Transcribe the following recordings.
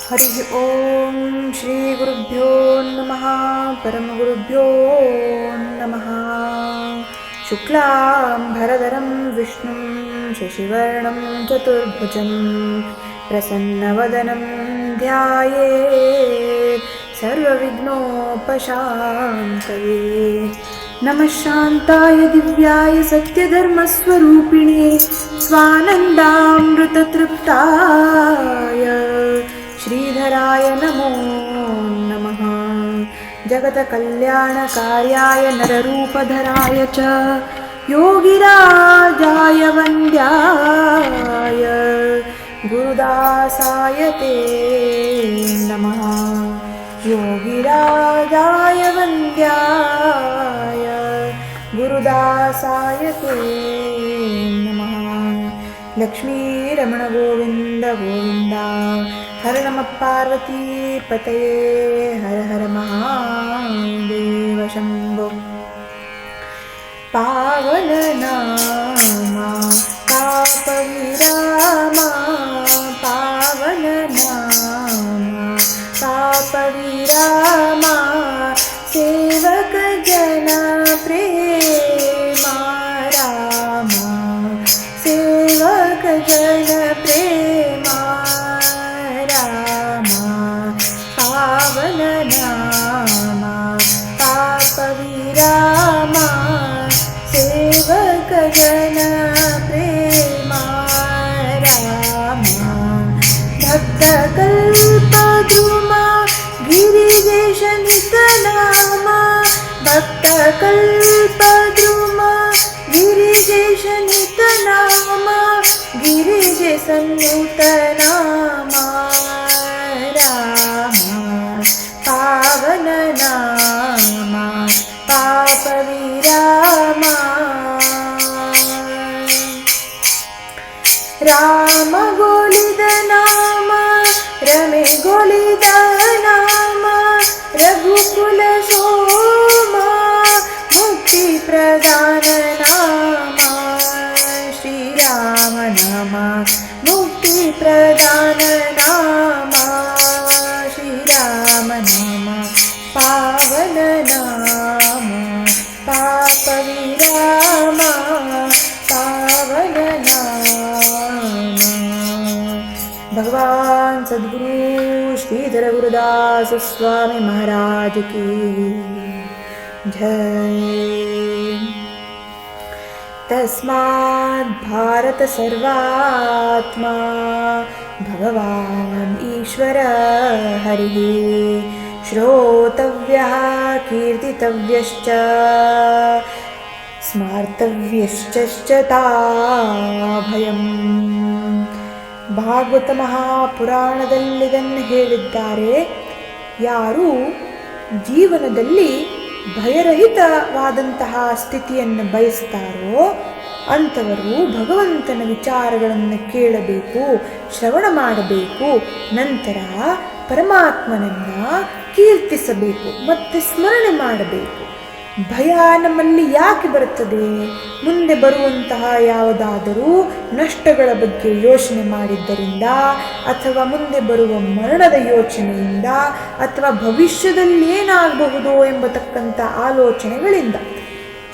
ಹರಿ ಓಂ ಶ್ರೀ ಗುರುಭ್ಯೋ ನಮಃ ಪರಮಗುರುಭ್ಯೋ ನಮಃ. ಶುಕ್ಲಾಂಬರಧರಂ ವಿಷ್ಣುಂ ಶಶಿವರ್ಣಂ ಚತುರ್ಭುಜಂ ಪ್ರಸನ್ನವದನಂ ಧ್ಯಾಯೇತ್ ಸರ್ವವಿಘ್ನೋಪಶಾಂತಯೇ. ನಮಃ ಶಾಂತಾಯ ದಿವ್ಯಾಯ ಸತ್ಯಧರ್ಮಸ್ವರೂಪಿಣೇ ಸ್ವಾನಂದಾಮೃತತೃಪ್ತಾಯ ಶ್ರೀಧರಾಯ ನಮೋ ನಮಃ. ಜಗತ್ಕಲ್ಯಾಣಕಾರ್ಯಾಯ ನರರೂಪಧರಾಯ ಚ ಯೋಗಿರಾಜಾಯ ವಂದ್ಯಾಯ ಗುರುದಾಸಾಯ ತೇ ನಮಃ. ಯೋಗಿರಾಜಾಯ ವಂದ್ಯಾಯ ಗುರುದಾಸಾಯ ತೇ ನಮಃ. ಲಕ್ಷ್ಮೀರಮಣ ಗೋವಿಂದ ಗೋವಿಂದ. ಹರ ನಮ ಪಾರ್ವತೀ ಪತಯೇ ಹರ ಹರ ಮಹಾದೇವ ಶಂಭೋ. ಪಾವನ ನಾಮ ಪಾಪ ವಿರಾಮ, ಪಾವನ ನಾಮ ಪಾಪ ವಿರಾಮ, ಸೇವಕ ಜನ ಪ್ರೇಮ ರಾಮ, ಸೇವಕ ಜನ ಪ್ರೇಮ ರಾಮ. ಪಾವನ ನಾಮ ಪಾಪ ವಿರಾಮ, ಸೇವಕ ಜನ ಪ್ರೇಮ ರಾಮ. ಭಕ್ತ ಕಲ್ಪದ್ರುಮ ಗಿರಿಜೇಶ ನಿತ ನಾಮ, ಭಕ್ತ ಕಲ್ಪದ್ರುಮ ಗಿರಿಜೇಶ ನಿತ ನಾಮ, ಗಿರಿಜೆ ಸಂಯುತ ನಾಮ ರಾಮ. ಪಾವನ ನಾಮ ಪಾಪ ವಿರಾಮ. ರಾಮ ಗೋಲಿದ ನಾಮ ರಮೆ ಗೋಲಿದ ನಾಮ, ರಘುಕುಲ ಸೋಮ ಮುಕ್ತಿ ಪ್ರದಾನ ನಾಮ, ಶ್ರೀರಾಮ ನಾಮ ಮುಕ್ತಿ ಪ್ರದಾನ ನಾಮ, ಶ್ರೀರಾಮ ನಾಮ. ಪಾವನ ನಾಮ ಪಾಪ ವಿರಾಮ, ಪಾವನ ನಾಮ. ಭಗವಾನ್ ಸದ್ಗುರು ಶ್ರೀಧರ ಗುರುದಾಸ ಸ್ವಾಮಿ ಮಹಾರಾಜ್ ಕಿ ಜೈ. ತಸ್ಮಾತ್ ಭಾರತ ಸರ್ವಾತ್ಮ ಭಗವಾನ್ ಈಶ್ವರ ಹರಿಃ ಶ್ರೋತವ್ಯಃ ಕೀರ್ತಿತವ್ಯಶ್ಚ ಸ್ಮರ್ತವ್ಯಶ್ಚ ತಾಭಯಂ. ಭಾಗವತ ಮಹಾಪುರಾಣದಲ್ಲಿದನ್ನು ಹೇಳಿದ್ದಾರೆ. ಯಾರು ಜೀವನದಲ್ಲಿ ಭಯರಹಿತವಾದಂತಹ ಸ್ಥಿತಿಯನ್ನು ಬಯಸ್ತಾರೋ ಅಂಥವರು ಭಗವಂತನ ವಿಚಾರಗಳನ್ನು ಕೇಳಬೇಕು, ಶ್ರವಣ ಮಾಡಬೇಕು, ನಂತರ ಪರಮಾತ್ಮನನ್ನು ಕೀರ್ತಿಸಬೇಕು ಮತ್ತು ಸ್ಮರಣೆ ಮಾಡಬೇಕು. ಭಯ ನಮ್ಮಲ್ಲಿ ಯಾಕೆ ಬರುತ್ತದೆ? ಮುಂದೆ ಬರುವಂತಹ ಯಾವುದಾದರೂ ನಷ್ಟಗಳ ಬಗ್ಗೆ ಯೋಚನೆ ಮಾಡಿದ್ದರಿಂದ, ಅಥವಾ ಮುಂದೆ ಬರುವ ಮರಣದ ಯೋಚನೆಯಿಂದ, ಅಥವಾ ಭವಿಷ್ಯದಲ್ಲಿ ಏನಾಗಬಹುದು ಎಂಬತಕ್ಕಂಥ ಆಲೋಚನೆಗಳಿಂದ.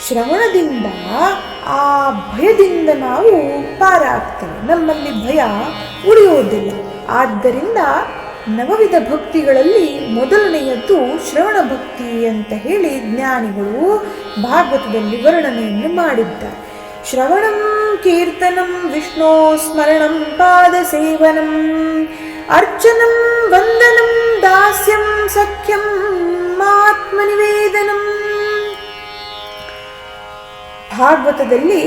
ಶ್ರವಣದಿಂದ ಆ ಭಯದಿಂದ ನಾವು ಪಾರಾಗ್ತೇವೆ, ನಮ್ಮಲ್ಲಿ ಭಯ ಉಳಿಯುವುದಿಲ್ಲ. ಆದ್ದರಿಂದ ನವವಿಧ ಭಕ್ತಿಗಳಲ್ಲಿ ಮೊದಲನೆಯದ್ದು ಶ್ರವಣ ಭಕ್ತಿ ಅಂತ ಹೇಳಿ ಜ್ಞಾನಿಗಳು ಭಾಗವತದಲ್ಲಿ ವರ್ಣನೆಯನ್ನು ಮಾಡಿದ್ದಾರೆ. ಶ್ರವಣಂ ಕೀರ್ತನಂ ವಿಷ್ಣು ಸ್ಮರಣಂ ಪಾದ ಸೇವನಂ ಅರ್ಚನಂ ವಂದನಂ ದಾಸ್ಯಂ ಸಖ್ಯಂ ಆತ್ಮನಿವೇದನಂ. ಭಾಗವತದಲ್ಲಿ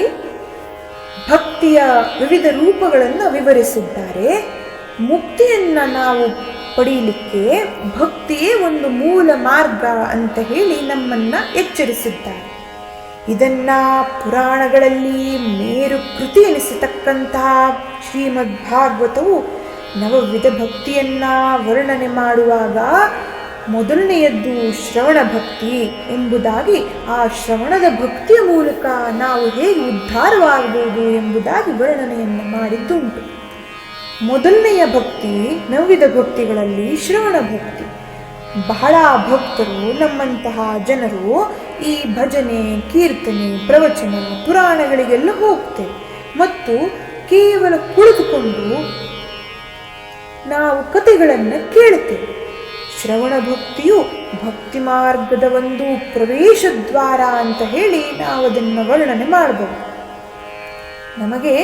ಭಕ್ತಿಯ ವಿವಿಧ ರೂಪಗಳನ್ನು ವಿವರಿಸಿದ್ದಾರೆ. ಮುಕ್ತಿಯನ್ನು ನಾವು ಪಡೆಯಲಿಕ್ಕೆ ಭಕ್ತಿಯೇ ಒಂದು ಮೂಲ ಮಾರ್ಗ ಅಂತ ಹೇಳಿ ನಮ್ಮನ್ನು ಎಚ್ಚರಿಸಿದ್ದಾರೆ. ಇದನ್ನು ಪುರಾಣಗಳಲ್ಲಿ ಮೇರು ಕೃತಿ ಎನಿಸತಕ್ಕಂತಹ ಶ್ರೀಮದ್ ಭಾಗವತವು ನವವಿಧ ಭಕ್ತಿಯನ್ನು ವರ್ಣನೆ ಮಾಡುವಾಗ ಮೊದಲನೆಯದ್ದು ಶ್ರವಣ ಭಕ್ತಿ ಎಂಬುದಾಗಿ, ಆ ಶ್ರವಣದ ಭಕ್ತಿಯ ಮೂಲಕ ನಾವು ಹೇಗೆ ಉದ್ಧಾರವಾಗಬಹುದು ಎಂಬುದಾಗಿ ವರ್ಣನೆಯನ್ನು ಮಾಡಿದ್ದುಂಟು. ಮೊದಲನೆಯ ಭಕ್ತಿ ನವವಿಧ ಭಕ್ತಿಗಳಲ್ಲಿ ಶ್ರವಣ ಭಕ್ತಿ. ಬಹಳ ಭಕ್ತರು, ನಮ್ಮಂತಹ ಜನರು ಈ ಭಜನೆ, ಕೀರ್ತನೆ, ಪ್ರವಚನ, ಪುರಾಣಗಳಿಗೆಲ್ಲ ಹೋಗ್ತೇವೆ ಮತ್ತು ಕೇವಲ ಕುಳಿತುಕೊಂಡು ನಾವು ಕಥೆಗಳನ್ನು ಕೇಳ್ತೇವೆ. ಶ್ರವಣ ಭಕ್ತಿಯು ಭಕ್ತಿ ಮಾರ್ಗದ ಒಂದು ಪ್ರವೇಶ ದ್ವಾರ ಅಂತ ಹೇಳಿ ನಾವು ಅದನ್ನು ವರ್ಣನೆ ಮಾಡಬಹುದು. ನಮಗೆ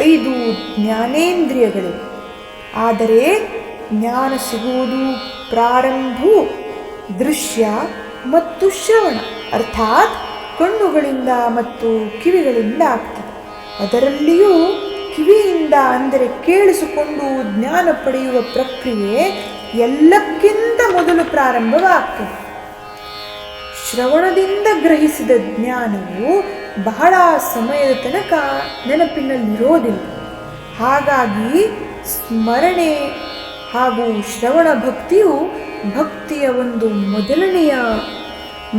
5 ಜ್ಞಾನೇಂದ್ರಿಯಗಳು, ಆದರೆ ಜ್ಞಾನ ಸಿಗುವುದು ಪ್ರಾರಂಭವು ದೃಶ್ಯ ಮತ್ತು ಶ್ರವಣ, ಅರ್ಥಾತ್ ಕಣ್ಣುಗಳಿಂದ ಮತ್ತು ಕಿವಿಗಳಿಂದ ಆಗ್ತದೆ. ಅದರಲ್ಲಿಯೂ ಕಿವಿಯಿಂದ ಅಂದರೆ ಕೇಳಿಸಿಕೊಂಡು ಜ್ಞಾನ ಪಡೆಯುವ ಪ್ರಕ್ರಿಯೆ ಎಲ್ಲಕ್ಕಿಂತ ಮೊದಲು ಪ್ರಾರಂಭವಾಗ್ತದೆ. ಶ್ರವಣದಿಂದ ಗ್ರಹಿಸಿದ ಜ್ಞಾನವು ಬಹಳ ಸಮಯದ ತನಕ ನೆನಪಿನಲ್ಲಿರೋದಿಲ್ಲ. ಹಾಗಾಗಿ ಸ್ಮರಣೆ ಹಾಗೂ ಶ್ರವಣ ಭಕ್ತಿಯು ಭಕ್ತಿಯ ಒಂದು ಮೊದಲನೆಯ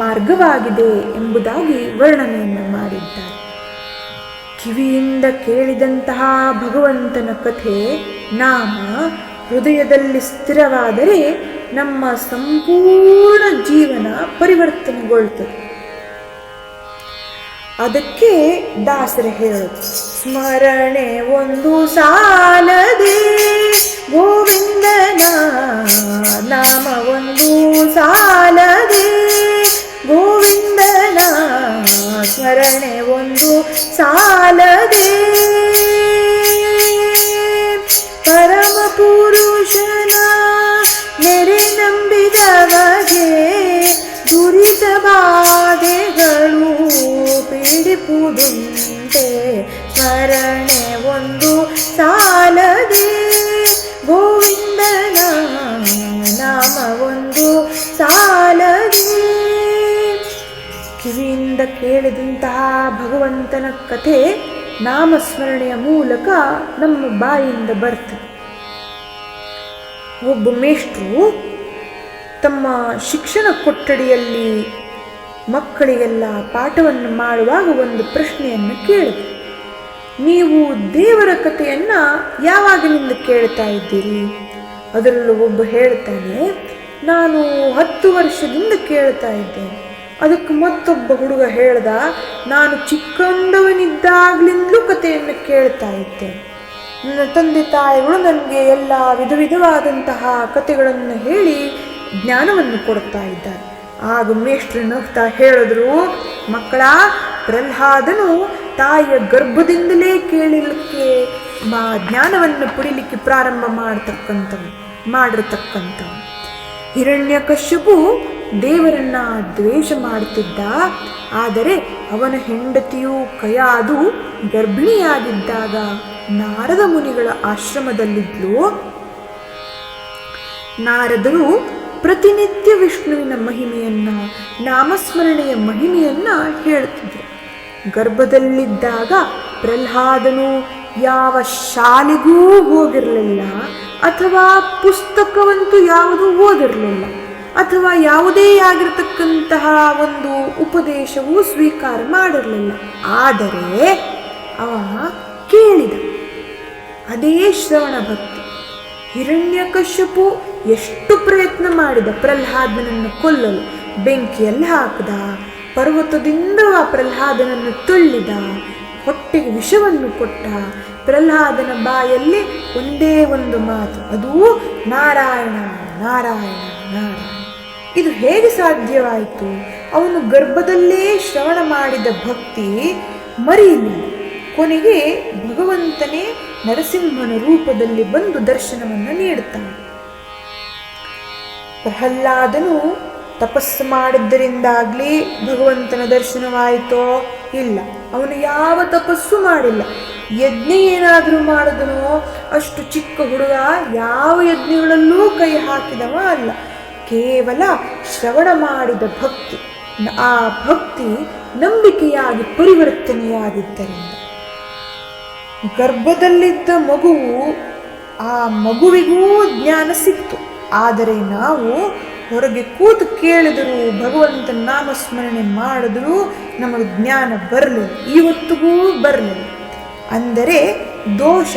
ಮಾರ್ಗವಾಗಿದೆ ಎಂಬುದಾಗಿ ವರ್ಣನೆಯನ್ನು ಮಾಡಿದ್ದಾರೆ. ಕಿವಿಯಿಂದ ಕೇಳಿದಂತಹ ಭಗವಂತನ ಕಥೆ, ನಾಮ ಹೃದಯದಲ್ಲಿ ಸ್ಥಿರವಾದರೆ ನಮ್ಮ ಸಂಪೂರ್ಣ ಜೀವನ ಪರಿವರ್ತನೆಗೊಳ್ಳುತ್ತದೆ. ಅದಕ್ಕೆ ದಾಸರ ಹೇಳೋದು, ಸ್ಮರಣೆ ಒಂದು ಸಾಲದೆ ಗೋವಿಂದನ ನಾಮ ಒಂದು ಸಾಲದೆ ಗೋವಿಂದನ ಸ್ಮರಣೆ ಒಂದು ಸಾಲದೆ ಪರಮ ಪುರುಷನ ನೆರೆ ನಂಬಿದವಗೆ ದುರಿತ ಬಾಧೆಗಳು ಪೀಡಿಪುದುಂಟೆ. ಸ್ಮರಣೆ ಒಂದು ಸಾಲದೆ ಗೋವಿಂದನ ನಾಮ ಒಂದು ಸಾಲದೆ. ಕಿವಿಯಿಂದ ಕೇಳಿದಂತಹ ಭಗವಂತನ ಕಥೆ ನಾಮಸ್ಮರಣೆಯ ಮೂಲಕ ನಮ್ಮ ಬಾಯಿಂದ ಬರ್ತದೆ. ಒಬ್ಬ ಮೇಷ್ಟ್ರು ತಮ್ಮ ಶಿಕ್ಷಣ ಕೊಠಡಿಯಲ್ಲಿ ಮಕ್ಕಳಿಗೆಲ್ಲ ಪಾಠವನ್ನು ಮಾಡುವಾಗ ಒಂದು ಪ್ರಶ್ನೆಯನ್ನು ಕೇಳಿದ್ರು. ನೀವು ದೇವರ ಕಥೆಯನ್ನು ಯಾವಾಗಿನಿಂದ ಕೇಳ್ತಾ ಇದ್ದೀರಿ? ಅದರಲ್ಲೂ ಒಬ್ಬ ಹೇಳ್ತಾನೆ, ನಾನು 10 ವರ್ಷದಿಂದ ಕೇಳ್ತಾ ಇದ್ದೇನೆ. ಅದಕ್ಕೆ ಮತ್ತೊಬ್ಬ ಹುಡುಗ ಹೇಳ್ದ, ನಾನು ಚಿಕ್ಕಂದವನಿದ್ದಾಗ್ಲಿಂದಲೂ ಕಥೆಯನ್ನು ಕೇಳ್ತಾ ಇದ್ದೇನೆ. ನನ್ನ ತಂದೆ ತಾಯಿಗಳು ನನಗೆ ಎಲ್ಲ ವಿಧವಾದಂತಹ ಕಥೆಗಳನ್ನು ಹೇಳಿ ಜ್ಞಾನವನ್ನು ಕೊಡ್ತಾ ಇದ್ದಾರೆ. ಆಗ ಮೇಷ್ಟ್ರು ನಗ್ತಾ ಹೇಳಿದ್ರು, ಮಕ್ಕಳ, ಪ್ರಹ್ಲಾದನು ತಾಯಿಯ ಗರ್ಭದಿಂದಲೇ ಕೇಳಲಿಕ್ಕೆ ಜ್ಞಾನವನ್ನು ಪಡಿಲಿಕ್ಕೆ ಪ್ರಾರಂಭ ಮಾಡಿರ್ತಕ್ಕಂಥವು. ಹಿರಣ್ಯಕಶ್ಯಪು ದೇವರನ್ನ ದ್ವೇಷ ಮಾಡುತ್ತಿದ್ದ. ಆದರೆ ಅವನ ಹೆಂಡತಿಯು ಕಯಾದು ಗರ್ಭಿಣಿಯಾಗಿದ್ದಾಗ ನಾರದ ಮುನಿಗಳ ಆಶ್ರಮದಲ್ಲಿದ್ಲು. ನಾರದರು ಪ್ರತಿನಿತ್ಯ ವಿಷ್ಣುವಿನ ಮಹಿಮೆಯನ್ನ, ನಾಮಸ್ಮರಣೆಯ ಮಹಿಮೆಯನ್ನ ಹೇಳುತ್ತಿದ್ದರು. ಗರ್ಭದಲ್ಲಿದ್ದಾಗ ಪ್ರಹ್ಲಾದನು ಯಾವ ಶಾಲೆಗೂ ಹೋಗಿರಲಿಲ್ಲ, ಅಥವಾ ಪುಸ್ತಕವಂತೂ ಯಾವುದೂ ಓದಿರಲಿಲ್ಲ, ಅಥವಾ ಯಾವುದೇ ಆಗಿರತಕ್ಕಂತಹ ಒಂದು ಉಪದೇಶವೂ ಸ್ವೀಕಾರ ಮಾಡಿರಲಿಲ್ಲ. ಆದರೆ ಅವ ಕೇಳಿದ. ಅದೇ ಶ್ರವಣ ಭಕ್ತಿ. ಹಿರಣ್ಯಕಶ್ಯಪು ಎಷ್ಟು ಪ್ರಯತ್ನ ಮಾಡಿದ ಪ್ರಹ್ಲಾದನನ್ನು ಕೊಲ್ಲಲು. ಬೆಂಕಿಯಲ್ಲಿ ಹಾಕಿದ, ಪರ್ವತದಿಂದ ಪ್ರಹ್ಲಾದನನ್ನು ತುಳ್ಳಿದ, ಹೊಟ್ಟೆಗೆ ವಿಷವನ್ನು ಕೊಟ್ಟ. ಪ್ರಹ್ಲಾದನ ಬಾಯಲ್ಲಿ ಒಂದೇ ಒಂದು ಮಾತು, ಅದು ನಾರಾಯಣ ನಾರಾಯಣ ನಾರಾಯಣ. ಇದು ಹೇಗೆ ಸಾಧ್ಯವಾಯಿತು? ಅವನು ಗರ್ಭದಲ್ಲೇ ಶ್ರವಣ ಮಾಡಿದ ಭಕ್ತಿ ಮರೆಯಲಿಲ್ಲ. ಕೊನೆಗೆ ಭಗವಂತನೇ ನರಸಿಂಹನ ರೂಪದಲ್ಲಿ ಬಂದು ದರ್ಶನವನ್ನು ನೀಡುತ್ತಾನೆ. ಪ್ರಹ್ಲಾದನು ತಪಸ್ಸು ಮಾಡಿದ್ದರಿಂದಾಗ್ಲಿ ಭಗವಂತನ ದರ್ಶನವಾಯಿತೋ? ಇಲ್ಲ. ಅವನು ಯಾವ ತಪಸ್ಸು ಮಾಡಿಲ್ಲ. ಯಜ್ಞ ಏನಾದರೂ ಮಾಡಿದನೋ? ಅಷ್ಟು ಚಿಕ್ಕ ಹುಡುಗ ಯಾವ ಯಜ್ಞಗಳಲ್ಲೂ ಕೈ ಹಾಕಿದವ ಅಲ್ಲ. ಕೇವಲ ಶ್ರವಣ ಮಾಡಿದ ಭಕ್ತಿ, ಆ ಭಕ್ತಿ ನಂಬಿಕೆಯಾಗಿ ಪರಿವರ್ತನೆಯಾಗಿದ್ದರಿಂದ ಗರ್ಭದಲ್ಲಿದ್ದ ಮಗುವು, ಆ ಮಗುವಿಗೂ ಜ್ಞಾನ ಸಿಕ್ತು. ಆದರೆ ನಾವು ಹೊರಗೆ ಕೂತು ಕೇಳಿದರೂ, ಭಗವಂತನ ನಾಮಸ್ಮರಣೆ ಮಾಡಿದರೂ ನಮಗೆ ಜ್ಞಾನ ಬರಲಿಲ್ಲ, ಇವತ್ತಿಗೂ ಬರಲಿಲ್ಲ. ಅಂದರೆ ದೋಷ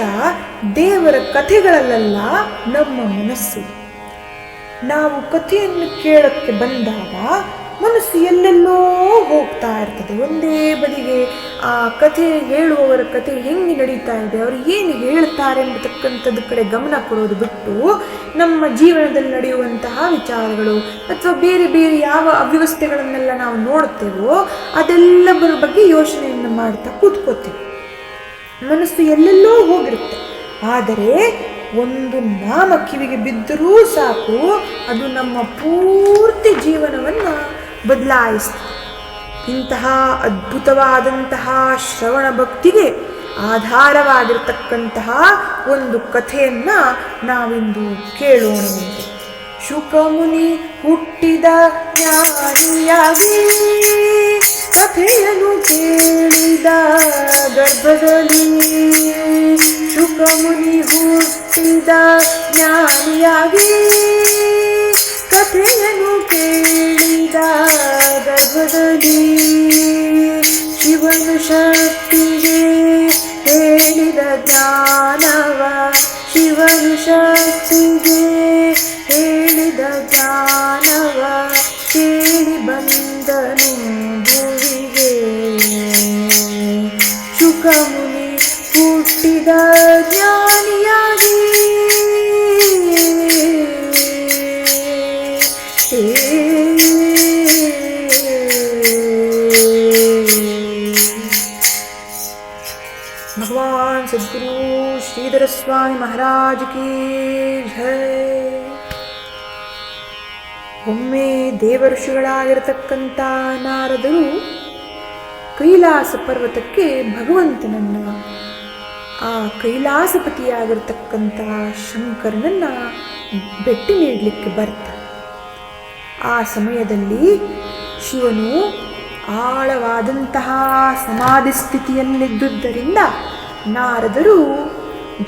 ದೇವರ ಕಥೆಗಳಲ್ಲ, ನಮ್ಮ ಮನಸ್ಸು. ನಾವು ಕಥೆಯನ್ನು ಕೇಳಕ್ಕೆ ಬಂದಾಗ ಮನಸ್ಸು ಎಲ್ಲೆಲ್ಲೋ ಹೋಗ್ತಾ ಇರ್ತದೆ. ಒಂದೇ ಬದಿಗೆ ಆ ಕಥೆ ಹೇಳುವವರ ಕಥೆ ಹೆಂಗೆ ನಡೀತಾ ಇದೆ, ಅವರು ಏನು ಹೇಳ್ತಾರೆ ಎಂಬತಕ್ಕಂಥದ್ದು ಕಡೆ ಗಮನ ಕೊಡೋದು ಬಿಟ್ಟು ನಮ್ಮ ಜೀವನದಲ್ಲಿ ನಡೆಯುವಂತಹ ವಿಚಾರಗಳು ಅಥವಾ ಬೇರೆ ಬೇರೆ ಯಾವ ಅವ್ಯವಸ್ಥೆಗಳನ್ನೆಲ್ಲ ನಾವು ನೋಡ್ತೇವೋ ಅದೆಲ್ಲದರ ಬಗ್ಗೆ ಯೋಚನೆಯನ್ನು ಮಾಡ್ತಾ ಕೂತ್ಕೋತೇವೆ. ಮನಸ್ಸು ಎಲ್ಲೆಲ್ಲೋ ಹೋಗಿರುತ್ತೆ. ಆದರೆ ಒಂದು ನಾಮ ಕಿವಿಗೆ ಬಿದ್ದರೂ ಸಾಕು, ಅದು ನಮ್ಮ ಪೂರ್ತಿ ಜೀವನವನ್ನು ಬದಲಾಯಿಸ್ತದೆ. ಇಂತಹ ಅದ್ಭುತವಾದಂತಹ ಶ್ರವಣ ಭಕ್ತಿಗೆ ಆಧಾರವಾಗಿರತಕ್ಕಂತಹ ಒಂದು ಕಥೆಯನ್ನು ನಾವಿಂದು ಕೇಳೋಣವಂತೆ. ಶುಕಮುನಿ ಹುಟ್ಟಿದ ಜ್ಞಾನಿಯಾಗಿ ಕಥೆಯನ್ನು ಕೇಳಿದ ಗರ್ಭದಲ್ಲಿ, ಶುಕಮುನಿ ಹುಟ್ಟಿದ ಜ್ಞಾನಿಯಾಗಿ ಕಥೆಯನ್ನು ಕೇಳಿದ ಗರ್ಭದಲ್ಲಿ, ಶಿವನು ಶಕ್ತಿಗೆ ಹೇಳಿದ ಜ್ಞಾನವ, ಶಿವನು ಶಕ್ತಿಗೆ ಹೇಳಿದ ಜ್ಞಾನವ ಕೇಳಿ ಬಂದನು ಭುವಿಗೆ. ಶುಕಮುನಿ ಹುಟ್ಟಿದ ಜ್ಞಾನಿಯಾಗಿ ಭಗವಾನ್ ಸದ್ಗುರು ಶ್ರೀಧರ ಸ್ವಾಮಿ ಮಹಾರಾಜ್ ಕಿ ಜೈ. ಒಮ್ಮೆ ದೇವಋಷಿಗಳಾಗಿರತಕ್ಕಂಥ ನಾರದರು ಕೈಲಾಸ ಪರ್ವತಕ್ಕೆ ಭಗವಂತನನ್ನ, ಆ ಕೈಲಾಸಪತಿಯಾಗಿರ್ತಕ್ಕಂಥ ಶಂಕರನನ್ನ ಭೇಟಿ ನೀಡಲಿಕ್ಕೆ ಬರ್ತಾರೆ. ಆ ಸಮಯದಲ್ಲಿ ಶಿವನು ಆಳವಾದಂತಹ ಸಮಾಧಿ ಸ್ಥಿತಿಯಲ್ಲಿದ್ದುದರಿಂದ ನಾರದರು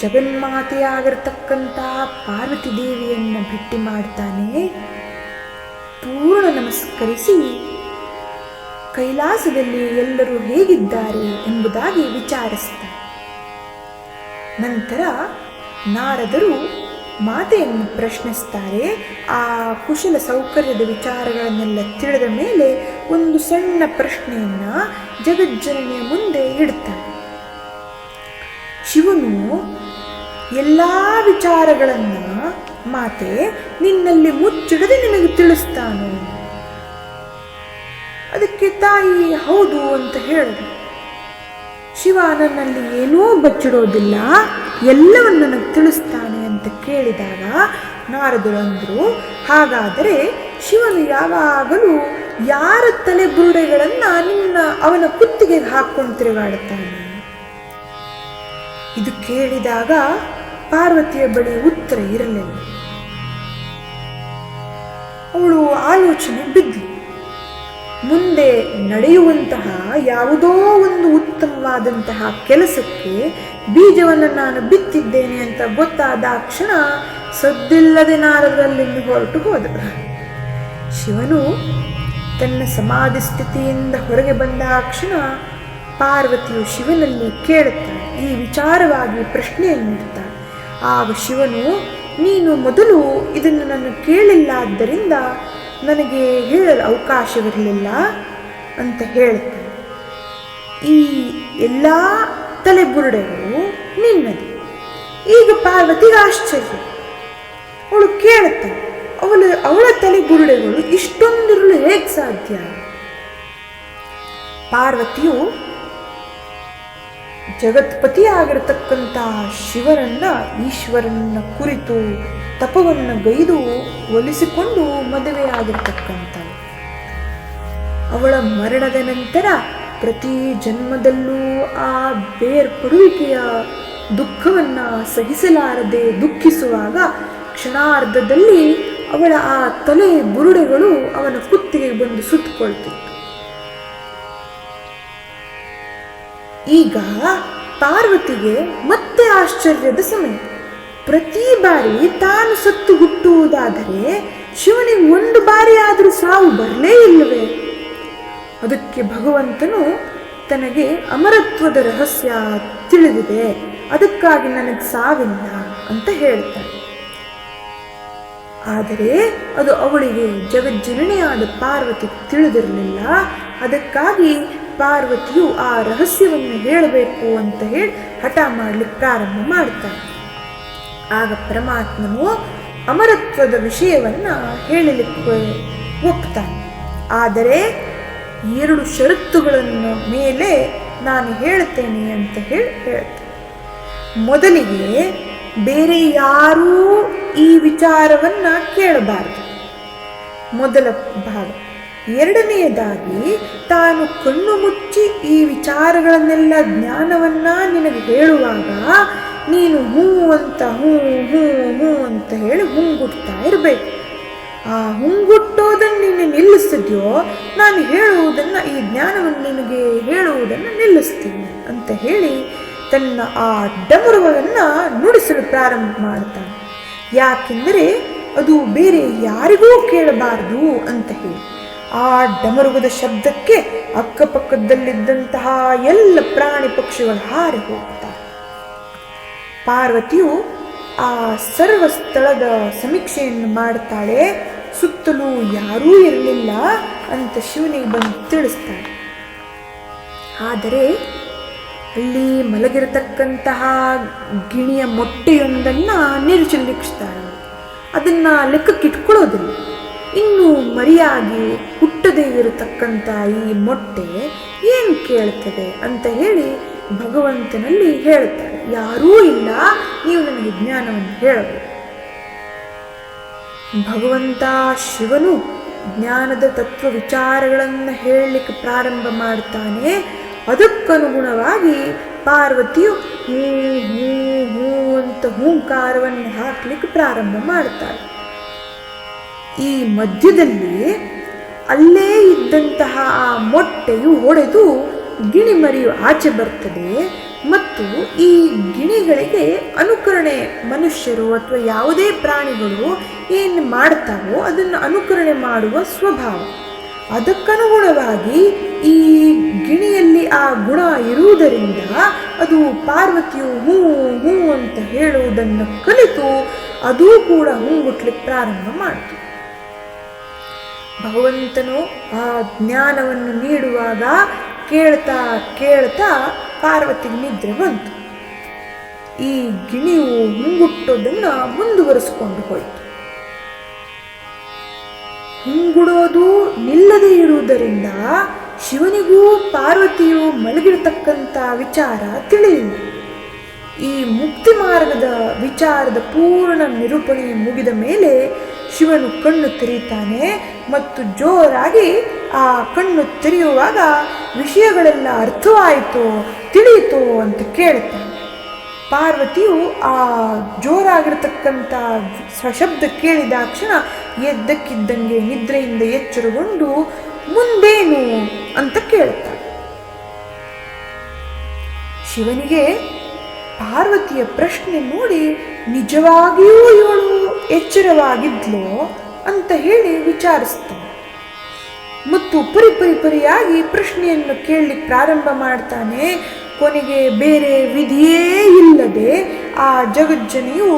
ಜಗನ್ಮಾತೆಯಾಗಿರ್ತಕ್ಕಂಥ ಪಾರ್ವತಿ ದೇವಿಯನ್ನು ಭೇಟಿ ಮಾಡ್ತಾನೆ. ಪೂರ್ಣ ನಮಸ್ಕರಿಸಿ ಕೈಲಾಸದಲ್ಲಿ ಎಲ್ಲರೂ ಹೇಗಿದ್ದಾರೆ ಎಂಬುದಾಗಿ ವಿಚಾರಿಸ್ತಾರೆ. ನಂತರ ನಾರದರು ಮಾತೆಯನ್ನು ಪ್ರಶ್ನಿಸ್ತಾರೆ. ಆ ಕುಶಲ ಸೌಕರ್ಯದ ವಿಚಾರಗಳನ್ನೆಲ್ಲ ತಿಳಿದ ಮೇಲೆ ಒಂದು ಸಣ್ಣ ಪ್ರಶ್ನೆಯನ್ನು ಜಗಜ್ಜನನಿಯ ಮುಂದೆ ಇಡ್ತಾರೆ. ಶಿವನು ಎಲ್ಲ ವಿಚಾರಗಳನ್ನು ಮಾತೆ ನಿನ್ನಲ್ಲಿ ಮುಚ್ಚಿಡದೆ ನಿನಗೆ ತಿಳಿಸ್ತಾನು. ಅದಕ್ಕೆ ತಾಯಿ ಹೌದು ಅಂತ ಹೇಳಿದ್ರು. ಶಿವ ನನ್ನಲ್ಲಿ ಏನೂ ಬಚ್ಚಿಡೋದಿಲ್ಲ, ಎಲ್ಲವನ್ನು ನನಗೆ ತಿಳಿಸ್ತಾನೆ ಅಂತ ಕೇಳಿದಾಗ ನಾರದರು ಅಂದರು, ಹಾಗಾದರೆ ಶಿವನು ಯಾವಾಗಲೂ ಯಾರ ತಲೆ ಬುರುಡೆಗಳನ್ನು ಅವನ ಕುತ್ತಿಗೆಗೆ ಹಾಕ್ಕೊಂಡು ತಿರುಗಾಡುತ್ತಾನೆ? ಇದು ಕೇಳಿದಾಗ ಪಾರ್ವತಿಯ ಬಳಿ ಉತ್ತರ ಇರಲಿಲ್ಲ. ಅವಳು ಆಲೋಚನೆ ಬಿದ್ದರು. ಮುಂದೆ ನಡೆಯುವಂತಹ ಯಾವುದೋ ಒಂದು ಉತ್ತಮವಾದಂತಹ ಕೆಲಸಕ್ಕೆ ಬೀಜವನ್ನು ನಾನು ಬಿತ್ತಿದ್ದೇನೆ ಅಂತ ಗೊತ್ತಾದ ಕ್ಷಣ ಸದ್ದಿಲ್ಲದೆ ನಾರದರಲ್ಲಿ ಹೊರಟು ಹೋದರು. ಶಿವನು ತನ್ನ ಸಮಾಧಿ ಸ್ಥಿತಿಯಿಂದ ಹೊರಗೆ ಬಂದ ಕ್ಷಣ ಪಾರ್ವತಿಯು ಶಿವನಲ್ಲಿ ಕೇಳುತ್ತಾಳೆ, ಈ ವಿಚಾರವಾಗಿ ಪ್ರಶ್ನೆಯನ್ನು ಇಡ್ತಾಳೆ. ಆಗ ಶಿವನು, ನೀನು ಮೊದಲು ಇದನ್ನು ನಾನು ಕೇಳಿಲ್ಲ, ಆದ್ದರಿಂದ ನನಗೆ ಹೇಳಲು ಅವಕಾಶವಿರಲಿಲ್ಲ ಅಂತ ಹೇಳ್ತಾನೆ. ಈ ಎಲ್ಲ ತಲೆಬುರುಡೆಗಳು ನಿನ್ನದು. ಈಗ ಪಾರ್ವತಿಗೆ ಆಶ್ಚರ್ಯ. ಅವಳು ಕೇಳುತ್ತಾಳೆ, ಅವಳ ತಲೆಬುರುಡೆಗಳು ಇಷ್ಟೊಂದಿರಲು ಹೇಗೆ ಸಾಧ್ಯ? ಪಾರ್ವತಿಯು ಜಗತ್ಪತಿಯಾಗಿರತಕ್ಕಂಥ ಶಿವನನ್ನ, ಈಶ್ವರನ ಕುರಿತು ತಪವನ್ನು ಗೈದು ಒಲಿಸಿಕೊಂಡು ಮದುವೆಯಾಗಿರ್ತಕ್ಕಂಥ ಅವಳ ಮರಣದ ನಂತರ ಪ್ರತಿ ಜನ್ಮದಲ್ಲೂ ಆ ಬೇರ್ಪಡುವಿಕೆಯ ದುಃಖವನ್ನು ಸಹಿಸಲಾರದೆ ದುಃಖಿಸುವಾಗ ಕ್ಷಣಾರ್ಧದಲ್ಲಿ ಅವಳ ಆ ತಲೆ ಬುರುಡೆಗಳು ಅವನ ಕುತ್ತಿಗೆ ಬಂದು ಸುತ್ತಕೊಳ್ತಿತ್ತು. ಈಗ ಪಾರ್ವತಿಗೆ ಮತ್ತೆ ಆಶ್ಚರ್ಯದ ಸಮಯ. ಪ್ರತಿ ಬಾರಿ ತಾನು ಸತ್ತು ಹುಟ್ಟುವುದಾದರೆ ಶಿವನಿಗೆ ಒಂದು ಬಾರಿ ಆದರೂ ಸಾವು ಬರಲೇ ಇಲ್ಲವೇ? ಅದಕ್ಕೆ ಭಗವಂತನು ತನಗೆ ಅಮರತ್ವದ ರಹಸ್ಯ ತಿಳಿದಿದೆ, ಅದಕ್ಕಾಗಿ ನನಗೆ ಸಾವಿಲ್ಲ ಅಂತ ಹೇಳ್ತಾಳೆ. ಆದರೆ ಅದು ಅವಳಿಗೆ ಜಗಜ್ಜನನಿಯಾದ ಪಾರ್ವತಿ ತಿಳಿದಿರಲಿಲ್ಲ. ಅದಕ್ಕಾಗಿ ಪಾರ್ವತಿಯು ಆ ರಹಸ್ಯವನ್ನು ಹೇಳಬೇಕು ಅಂತ ಹೇಳಿ ಹಠ ಮಾಡಲಿಕ್ಕೆ ಪ್ರಾರಂಭ ಮಾಡ್ತಾಳೆ. ಆಗ ಪರಮಾತ್ಮನು ಅಮರತ್ವದ ವಿಷಯವನ್ನ ಹೇಳಲಿಕ್ಕೆ ಒಪ್ತಾನೆ. ಆದರೆ 2 ಷರತ್ತುಗಳನ್ನು ಮೇಲೆ ನಾನು ಹೇಳ್ತೇನೆ ಅಂತ ಹೇಳ್ತಾನೆ. ಮೊದಲಿಗೆ ಬೇರೆ ಯಾರೂ ಈ ವಿಚಾರವನ್ನ ಕೇಳಬಾರದು, ಮೊದಲ ಭಾಗ. ಎರಡನೆಯದಾಗಿ ತಾನು ಕಣ್ಣು ಮುಚ್ಚಿ ಈ ವಿಚಾರಗಳನ್ನೆಲ್ಲ ಜ್ಞಾನವನ್ನ ನಿನಗೆ ಹೇಳುವಾಗ ನೀನು ಹೂ ಅಂತ ಹೂ ಹೂ ಹೂ ಅಂತ ಹೇಳಿ ಹುಂಗುಡ್ತಾ ಇರಬೇಕು. ಆ ಹುಂಗುಟ್ಟೋದನ್ನು ನೀನು ನಿಲ್ಲಿಸಿದ್ಯೋ ನಾನು ಹೇಳುವುದನ್ನು, ಈ ಜ್ಞಾನವನ್ನು ನಿನಗೆ ಹೇಳುವುದನ್ನು ನಿಲ್ಲಿಸ್ತೀನಿ ಅಂತ ಹೇಳಿ ತನ್ನ ಆ ಡಮರುಗಳನ್ನು ನುಡಿಸಲು ಪ್ರಾರಂಭ ಮಾಡ್ತಾನೆ. ಯಾಕೆಂದರೆ ಅದು ಬೇರೆ ಯಾರಿಗೂ ಕೇಳಬಾರದು ಅಂತ ಹೇಳಿ. ಆ ಡಮರುಗದ ಶಬ್ದಕ್ಕೆ ಅಕ್ಕಪಕ್ಕದಲ್ಲಿದ್ದಂತಹ ಎಲ್ಲ ಪ್ರಾಣಿ ಪಕ್ಷಿಗಳು ಹಾರಿ ಹೋಗ್ತಾರೆ. ಪಾರ್ವತಿಯು ಆ ಸರ್ವ ಸ್ಥಳದ ಸಮೀಕ್ಷೆಯನ್ನು ಮಾಡ್ತಾಳೆ. ಸುತ್ತಲೂ ಯಾರೂ ಇರಲಿಲ್ಲ ಅಂತ ಶಿವನಿಗೆ ಬಂದು ತಿಳಿಸ್ತಾಳೆ. ಆದರೆ ಅಲ್ಲಿ ಮಲಗಿರತಕ್ಕಂತಹ ಗಿಣಿಯ ಮೊಟ್ಟೆಯೊಂದನ್ನು ನಿರೀಕ್ಷಿಸ್ತಾಳೆ. ಅದನ್ನು ಲೆಕ್ಕಕ್ಕಿಟ್ಕೊಳ್ಳೋದಿಲ್ಲ. ಇನ್ನು ಮರಿಯಾಗಿ ಹುಟ್ಟದೇ ಇರತಕ್ಕಂಥ ಈ ಮೊಟ್ಟೆ ಏನು ಕೇಳ್ತದೆ ಅಂತ ಹೇಳಿ ಭಗವಂತನಲ್ಲಿ ಹೇಳ್ತಾಳೆ, ಯಾರೂ ಇಲ್ಲ, ನೀವು ನನಗೆ ಜ್ಞಾನವನ್ನು ಹೇಳಬೇಕು. ಭಗವಂತ ಶಿವನು ಜ್ಞಾನದ ತತ್ವ ವಿಚಾರಗಳನ್ನು ಹೇಳಲಿಕ್ಕೆ ಪ್ರಾರಂಭ ಮಾಡ್ತಾನೆ. ಅದಕ್ಕನುಗುಣವಾಗಿ ಪಾರ್ವತಿಯು ಹೂ ಹೂ ಹೂ ಅಂತ ಹೂಂಕಾರವನ್ನು ಹಾಕ್ಲಿಕ್ಕೆ ಪ್ರಾರಂಭ ಮಾಡ್ತಾಳೆ. ಈ ಮಧ್ಯದಲ್ಲಿ ಅಲ್ಲೇ ಇದ್ದಂತಹ ಆ ಮೊಟ್ಟೆಯು ಒಡೆದು ಗಿಣಿ ಮರಿಯು ಆಚೆ ಬರ್ತದೆ. ಮತ್ತು ಈ ಗಿಣಿಗಳಿಗೆ ಅನುಕರಣೆ, ಮನುಷ್ಯರು ಅಥವಾ ಯಾವುದೇ ಪ್ರಾಣಿಗಳು ಏನು ಮಾಡ್ತಾವೋ ಅದನ್ನು ಅನುಕರಣೆ ಮಾಡುವ ಸ್ವಭಾವ. ಅದಕ್ಕನುಗುಣವಾಗಿ ಈ ಗಿಣಿಯಲ್ಲಿ ಆ ಗುಣ ಇರುವುದರಿಂದ ಅದು ಪಾರ್ವತಿಯು ಹೂ ಹೂ ಅಂತ ಹೇಳುವುದನ್ನು ಕಲಿತು ಅದೂ ಕೂಡ ಹೂಗುಟ್ಲಿಕ್ಕೆ ಪ್ರಾರಂಭ ಮಾಡಿತು. ಭಗವಂತನು ಆ ಜ್ಞಾನವನ್ನು ನೀಡುವಾಗ ಕೇಳ್ತಾ ಕೇಳ್ತಾ ಪಾರ್ವತಿಗೆ ನಿದ್ರೆ ಬಂತು. ಈ ಗಿಣಿಯು ಹುಂಗುಟ್ಟೋದನ್ನು ಮುಂದುವರಿಸಿಕೊಂಡು ಹೋಯಿತು. ಹುಂಗುಡೋದು ನಿಲ್ಲದೇ ಇರುವುದರಿಂದ ಶಿವನಿಗೂ ಪಾರ್ವತಿಯು ಮಲಗಿರತಕ್ಕಂಥ ವಿಚಾರ ತಿಳಿಯಿಲ್ಲ. ಈ ಮುಕ್ತಿ ಮಾರ್ಗದ ವಿಚಾರದ ಪೂರ್ಣ ನಿರೂಪಣೆ ಮುಗಿದ ಮೇಲೆ ಶಿವನು ಕಣ್ಣು ತೆರೀತಾನೆ ಮತ್ತು ಜೋರಾಗಿ ಆ ಕಣ್ಣು ತೆರೆಯುವಾಗ ವಿಷಯಗಳೆಲ್ಲ ಅರ್ಥವಾಯಿತು, ತಿಳಿಯಿತು ಅಂತ ಕೇಳ್ತಾನೆ. ಪಾರ್ವತಿಯು ಆ ಜೋರಾಗಿರ್ತಕ್ಕಂಥ ಶಬ್ದ ಕೇಳಿದಾಕ್ಷಣ ಎದ್ದಕ್ಕಿದ್ದಂಗೆ ನಿದ್ರೆಯಿಂದ ಎಚ್ಚರಗೊಂಡು ಮುಂದೇನು ಅಂತ ಕೇಳ್ತಾಳೆ. ಶಿವನಿಗೆ ಪಾರ್ವತಿಯ ಪ್ರಶ್ನೆ ನೋಡಿ ನಿಜವಾಗಿಯೂ ಇವಳು ಎಚ್ಚರವಾಗಿದ್ಲೋ ಅಂತ ಹೇಳಿ ವಿಚಾರಿಸ್ತಾನೆ ಮತ್ತು ಪರಿಯಾಗಿ ಪ್ರಶ್ನೆಯನ್ನು ಕೇಳಲಿಕ್ಕೆ ಪ್ರಾರಂಭ ಮಾಡ್ತಾನೆ. ಕೊನೆಗೆ ಬೇರೆ ವಿಧಿಯೇ ಇಲ್ಲದೆ ಆ ಜಗಜ್ಜನಿಯು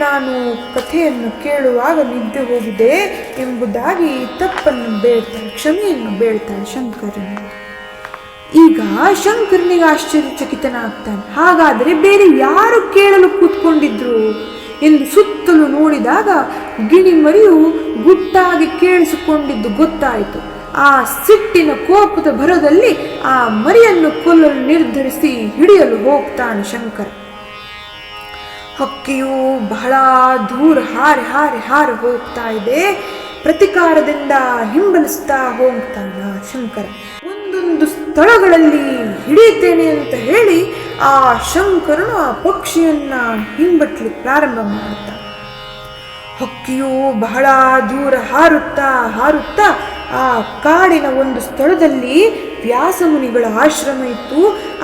ನಾನು ಕಥೆಯನ್ನು ಕೇಳುವಾಗ ನಿದ್ದೆ ಹೋಗಿದೆ ಎಂಬುದಾಗಿ ತಪ್ಪನ್ನು ಬೇಡ್ತಾನೆ, ಕ್ಷಮೆಯನ್ನು ಬೇಡ್ತಾನೆ ಶಂಕರನಿಗೆ. ಈಗ ಶಂಕರನಿಗೆ ಆಶ್ಚರ್ಯಚಕಿತನಾಗ್ತಾನೆ. ಹಾಗಾದರೆ ಬೇರೆ ಯಾರು ಕೇಳಲು ಕೂತ್ಕೊಂಡಿದ್ರು ಎಂದು ಸುತ್ತಲೂ ನೋಡಿದಾಗ ಗಿಣಿ ಮರಿಯು ಗುಟ್ಟಾಗಿ ಕೇಳಿಸಿಕೊಂಡಿದ್ದು ಗೊತ್ತಾಯಿತು. ಆ ಸಿಟ್ಟಿನ ಕೋಪದ ಭರದಲ್ಲಿ ಆ ಮರಿಯನ್ನು ಕೊಲ್ಲಲು ನಿರ್ಧರಿಸಿ ಹಿಡಿಯಲು ಹೋಗ್ತಾನೆ ಶಂಕರ. ಹಕ್ಕಿಯು ಬಹಳ ದೂರ ಹಾರಿ ಹಾರಿ ಹಾರಿ ಹೋಗ್ತಾ ಇದೆ. ಪ್ರತಿಕಾರದಿಂದ ಹಿಂಬಲಿಸ್ತಾ ಹೋಗ್ತಾನ ಶಂಕರ. ಒಂದೊಂದು ಸ್ಥಳಗಳಲ್ಲಿ ಹಿಡಿತೇನೆ ಅಂತ ಹೇಳಿ ಆ ಶಂಕರನು ಆ ಪಕ್ಷಿಯನ್ನ ಹಿಂಬಟ್ಲಿಕ್ಕೆ ಪ್ರಾರಂಭ ಮಾಡ್ತಾನೆ. ಹಕ್ಕಿಯು ಬಹಳ ದೂರ ಹಾರುತ್ತಾ ಹಾರುತ್ತಾ ಆ ಕಾಡಿನ ಒಂದು ಸ್ಥಳದಲ್ಲಿ ವ್ಯಾಸಮುನಿಗಳ ಆಶ್ರಮ ಇತ್ತು.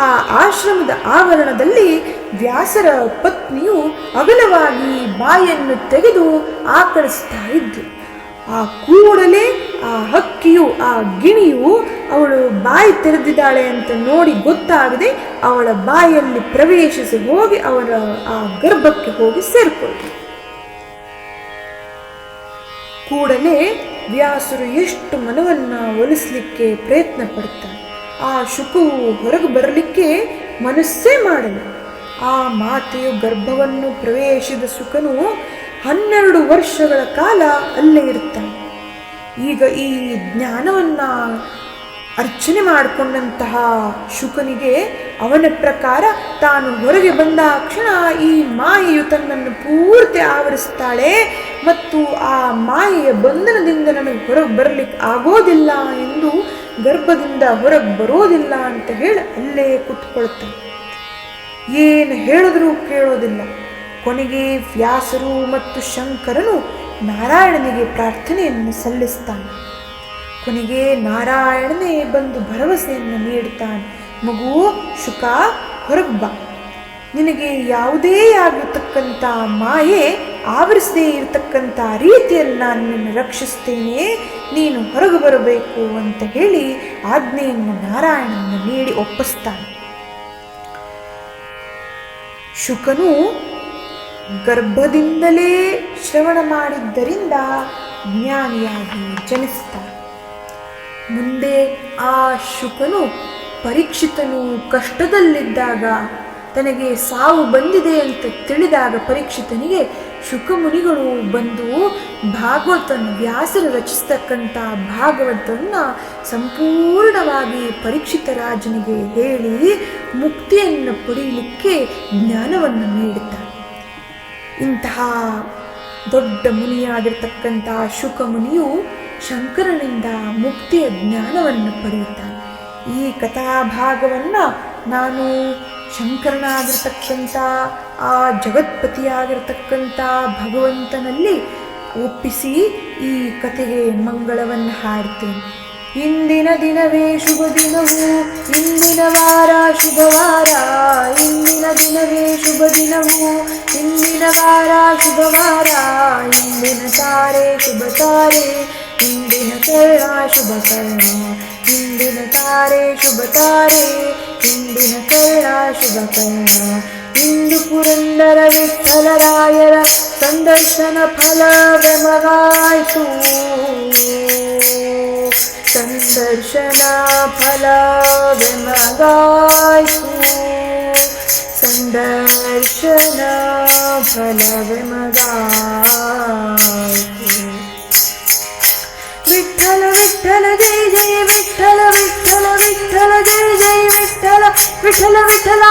ಆ ಆಶ್ರಮದ ಆವರಣದಲ್ಲಿ ವ್ಯಾಸರ ಪತ್ನಿಯು ಅಗಲವಾಗಿ ಬಾಯನ್ನು ತೆಗೆದು ಆಕಳಿಸ್ತಾ ಇದ್ದು, ಆ ಕೂಡಲೇ ಆ ಹಕ್ಕಿಯು, ಆ ಗಿಣಿಯು ಅವಳು ಬಾಯಿ ತೆರೆದಿದ್ದಾಳೆ ಅಂತ ನೋಡಿ ಗೊತ್ತಾಗದೆ ಅವಳ ಬಾಯಲ್ಲಿ ಪ್ರವೇಶಿಸಿ ಹೋಗಿ ಅವಳ ಆ ಗರ್ಭಕ್ಕೆ ಹೋಗಿ ಸೇರಿಕೊಳ್ಳು. ಕೂಡಲೇ ವ್ಯಾಸರು ಎಷ್ಟು ಮನವನ್ನ ಒಲಿಸ್ಲಿಕ್ಕೆ ಪ್ರಯತ್ನ ಪಡ್ತಾರೆ. ಆ ಶುಕವು ಹೊರಗೆ ಬರಲಿಕ್ಕೆ ಮನಸ್ಸೇ ಮಾಡಲು. ಆ ಮಾತೆಯು ಗರ್ಭವನ್ನು ಪ್ರವೇಶಿಸಿದ ಶುಕನು 12 ವರ್ಷಗಳ ಕಾಲ ಅಲ್ಲೇ ಇರ್ತಾನೆ. ಈಗ ಈ ಜ್ಞಾನವನ್ನ ಅರ್ಚನೆ ಮಾಡಿಕೊಂಡಂತಹ ಶುಕನಿಗೆ ಅವನ ಪ್ರಕಾರ ತಾನು ಹೊರಗೆ ಬಂದ ಕ್ಷಣ ಈ ಮಾಯೆಯು ತನ್ನನ್ನು ಪೂರ್ತಿ ಆವರಿಸ್ತಾಳೆ ಮತ್ತು ಆ ಮಾಯೆಯ ಬಂಧನದಿಂದ ನನಗೆ ಹೊರಗೆ ಬರಲಿಕ್ಕೆ ಆಗೋದಿಲ್ಲ ಎಂದು ಗರ್ಭದಿಂದ ಹೊರಗೆ ಬರೋದಿಲ್ಲ ಅಂತ ಹೇಳಿ ಅಲ್ಲೇ ಕೂತ್ಕೊಳ್ತಾನೆ. ಏನು ಹೇಳಿದ್ರೂ ಕೇಳೋದಿಲ್ಲ. ಕೊನೆಗೆ ವ್ಯಾಸರು ಮತ್ತು ಶಂಕರನು ನಾರಾಯಣನಿಗೆ ಪ್ರಾರ್ಥನೆಯನ್ನು ಸಲ್ಲಿಸ್ತಾನೆ. ಕೊನೆಗೆ ನಾರಾಯಣನೇ ಬಂದು ಭರವಸೆಯನ್ನು ನೀಡುತ್ತಾನೆ. ಮಗು ಶುಕ, ಹೊರಗೆ ಬಾ. ನಿನಗೆ ಯಾವುದೇ ಆಗಿರ್ತಕ್ಕಂಥ ಮಾಯೆ ಆವರಿಸದೇ ಇರತಕ್ಕಂಥ ರೀತಿಯಲ್ಲಿ ನಾನು ನಿನ್ನ ರಕ್ಷಿಸ್ತೇನೆ, ನೀನು ಹೊರಗೆ ಬರಬೇಕು ಅಂತ ಹೇಳಿ ಆಜ್ಞೆಯನ್ನು ನಾರಾಯಣನ ನೀಡಿ ಒಪ್ಪಿಸ್ತಾನೆ. ಶುಕನು ಗರ್ಭದಿಂದಲೇ ಶ್ರವಣ ಮಾಡಿದ್ದರಿಂದ ಜ್ಞಾನಿಯಾಗಿ ಜನಿಸ್ತಾನೆ. ಮುಂದೆ ಆ ಶುಕನು ಪರೀಕ್ಷಿತನು ಕಷ್ಟದಲ್ಲಿದ್ದಾಗ ತನಗೆ ಸಾವು ಬಂದಿದೆ ಅಂತ ತಿಳಿದಾಗ ಪರೀಕ್ಷಿತನಿಗೆ ಶುಕಮುನಿಗಳು ಬಂದು ಭಾಗವತನ ವ್ಯಾಸರು ರಚಿಸ್ತಕ್ಕಂಥ ಭಾಗವತನ್ನ ಸಂಪೂರ್ಣವಾಗಿ ಪರೀಕ್ಷಿತ ರಾಜನಿಗೆ ಹೇಳಿ ಮುಕ್ತಿಯನ್ನು ಪಡೆಯಲಿಕ್ಕೆ ಜ್ಞಾನವನ್ನು ನೀಡುತ್ತಾರೆ. ಇಂತಹ ದೊಡ್ಡ ಮುನಿಯಾಗಿರ್ತಕ್ಕಂಥ ಶುಕಮುನಿಯು ಶಂಕರನಿಂದ ಮುಕ್ತಿಯ ಜ್ಞಾನವನ್ನು ಪಡೆಯುತ್ತಾನೆ. ಈ ಕಥಾಭಾಗವನ್ನು ನಾನು ಶಂಕರನಾಗಿರ್ತಕ್ಕಂಥ ಆ ಜಗತ್ಪತಿಯಾಗಿರ್ತಕ್ಕಂಥ ಭಗವಂತನಲ್ಲಿ ಒಪ್ಪಿಸಿ ಈ ಕಥೆಗೆ ಮಂಗಳವನ್ನು ಹಾಡ್ತೇನೆ. ಇಂದಿನ ದಿನವೇ ಶುಭ ದಿನವು, ಇಂದಿನ ವಾರ ಶುಭವಾರ, ಇಂದಿನ ದಿನವೇ ಶುಭ ದಿನವು, ಇಂದಿನ ವಾರ ಶುಭವಾರ, ಇಂದಿನ ತಾರೆ ಶುಭ ತಾರೆ, ಇಂದಿನ ಕರ್ಣ ಶುಭ ಕರ್ಣ, ಇಂದಿನ ತಾರೆ ಶುಭ ತಾರೆ, ಇಂದಿನ ಕರ್ಣ ಶುಭ ಕರ್ಣ. ಇಂದು ಪುರಂದರ ವಿಠಲರಾಯರ ಸಂದರ್ಶನ ಫಲವೆಮಗಾಯಿತು, ಸಂದರ್ಶನ ಫಲವೆಮಗಾಯಿತು, ಸಂದರ್ಶನ ಫಲವೆಮಗಾಯಿತು. ವಿಠಲ ವಿಠಲ ಜಯ ಜಯ ವಿಠಲ, ವಿಠಲ ವಿಠಲ ಜಯ ಜಯ ವಿಠಲ, ವಿಠಲ ವಿಠಲ